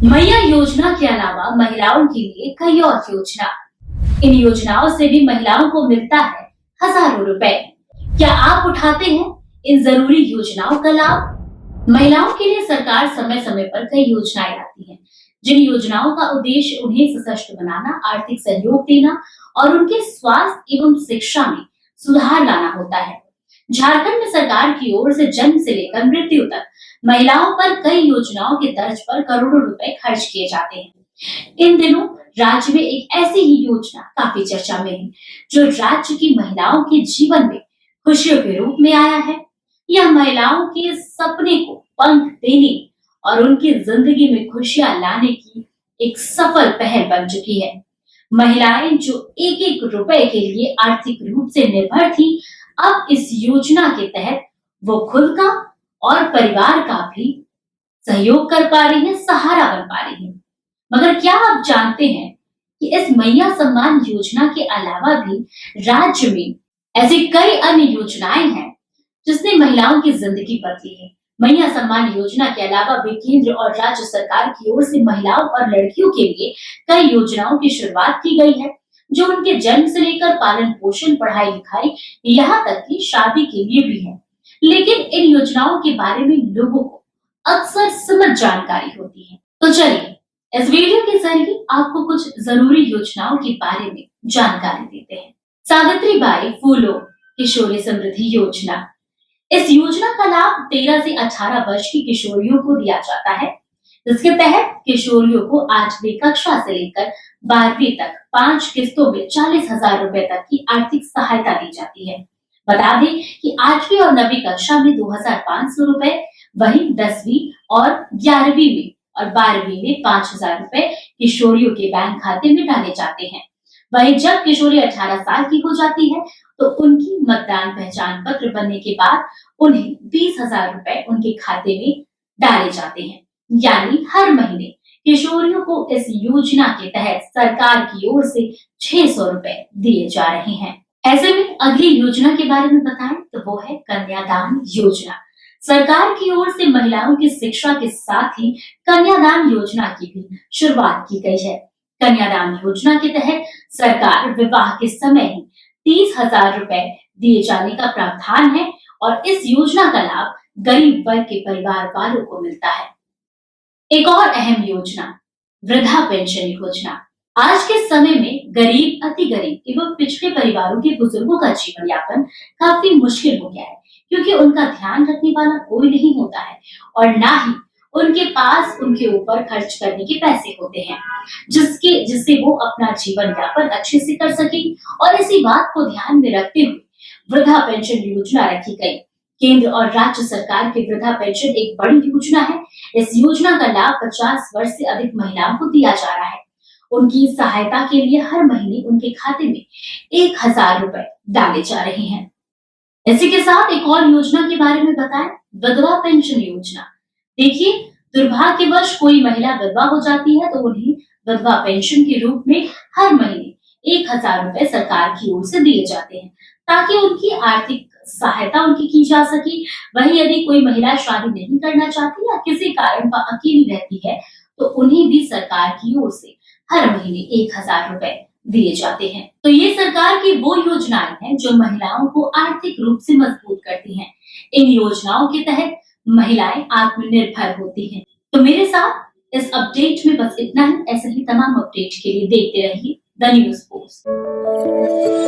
मैया योजना के अलावा महिलाओं के लिए कई और योजना। इन योजनाओं से भी महिलाओं को मिलता है हजारों रुपए। क्या आप उठाते हैं इन जरूरी योजनाओं का लाभ? महिलाओं के लिए सरकार समय समय पर कई योजनाएं लाती है, जिन योजनाओं का उद्देश्य उन्हें सशक्त बनाना, आर्थिक सहयोग देना और उनके स्वास्थ्य एवं शिक्षा में सुधार लाना होता है। झारखंड में सरकार की ओर से जन्म से लेकर मृत्यु तक महिलाओं पर कई योजनाओं के तर्ज पर करोड़ों रुपए खर्च किए जाते हैं। इन दिनों राज्य में एक ऐसी ही योजना काफी चर्चा में है, जो राज्य की महिलाओं के जीवन में खुशियों के रूप में आया है। यह महिलाओं के सपने को पंख देने और उनकी जिंदगी में खुशियां लाने की एक सफल पहल बन चुकी है। महिलाएं जो एक एक रुपए के लिए आर्थिक रूप से निर्भर थी, अब इस योजना के तहत वो खुद का और परिवार का भी सहयोग कर पा रही है, सहारा बन पा रही है। मगर क्या आप जानते हैं कि इस मैया सम्मान योजना के अलावा भी राज्य में ऐसी कई अन्य योजनाएं हैं जिसने महिलाओं की जिंदगी बदली है। मैया सम्मान योजना के अलावा भी केंद्र और राज्य सरकार की ओर से महिलाओं और लड़कियों के लिए कई योजनाओं की शुरुआत की गई है, जो उनके जन्म से लेकर पालन पोषण, पढ़ाई लिखाई, यहाँ तक कि शादी के लिए भी है। लेकिन इन योजनाओं के बारे में लोगों को अक्सर सीमित जानकारी होती है। तो चलिए इस वीडियो के जरिए आपको कुछ जरूरी योजनाओं के बारे में जानकारी देते हैं। सावित्रीबाई फूलो किशोरी समृद्धि योजना। इस योजना का लाभ 13 से 18 वर्ष की किशोरियों को दिया जाता है, जिसके तहत किशोरियों को 8वीं कक्षा से लेकर 12वीं तक 5 किस्तों में 40,000 रुपए तक की आर्थिक सहायता दी जाती है। बता दें कि 8वीं और 9वीं कक्षा में 2,500 रुपए, वहीं 10वीं और 11वीं में और 12वीं में 5,000 रुपए किशोरियों के बैंक खाते में डाले जाते हैं। वहीं जब किशोरी 18 साल की हो जाती है, तो उनकी मतदान पहचान पत्र बनने के बाद उन्हें 20,000 रुपए उनके खाते में डाले जाते हैं। यानी हर महीने किशोरियों को इस योजना के तहत सरकार की ओर से 600 रुपए दिए जा रहे हैं। ऐसे में अगली योजना के बारे में बताएं तो वो है कन्यादान योजना। सरकार की ओर से महिलाओं की शिक्षा के साथ ही कन्यादान योजना की भी शुरुआत की गई है। कन्यादान योजना के तहत सरकार विवाह के समय ही 30,000 रुपए दिए जाने का प्रावधान है और इस योजना का लाभ गरीब वर्ग के परिवार वालों को मिलता है। एक और अहम योजना वृद्धा पेंशन योजना। आज के समय में गरीब, अति गरीब एवं पिछड़े परिवारों के बुजुर्गों का जीवन यापन काफी मुश्किल हो गया है, क्योंकि उनका ध्यान रखने वाला कोई नहीं होता है और ना ही उनके पास उनके ऊपर खर्च करने के पैसे होते हैं, जिससे वो अपना जीवन यापन अच्छे से कर सके। और इसी बात को ध्यान में रखते हुए वृद्धा पेंशन योजना रखी गई। केंद्र और राज्य सरकार की वृद्धा पेंशन एक बड़ी योजना है। इस योजना का लाभ 50 वर्ष से अधिक महिलाओं को दिया जा रहा है। उनकी सहायता के लिए हर महीने उनके खाते में 1,000 रुपए डाले जा रहे हैं। इसी के साथ एक और योजना के बारे में बताएं, विधवा पेंशन योजना। देखिए, दुर्भाग्यवश कोई महिला विधवा हो जाती है तो उन्हें विधवा पेंशन के रूप में हर महीने 1,000 रुपए सरकार की ओर से दिए जाते हैं, ताकि उनकी आर्थिक सहायता उनकी की जा सके। वहीं यदि कोई महिला शादी नहीं करना चाहती या किसी कारण वह अकेली रहती है, तो उन्हें भी सरकार की ओर से हर महीने 1,000 रुपए दिए जाते हैं। तो ये सरकार की वो योजनाएं हैं जो महिलाओं को आर्थिक रूप से मजबूत करती हैं। इन योजनाओं के तहत महिलाएं आत्मनिर्भर होती हैं। तो मेरे साथ इस अपडेट में बस इतना ही। ऐसे ही तमाम अपडेट के लिए देखते रहिए द न्यूज़ पोस्ट।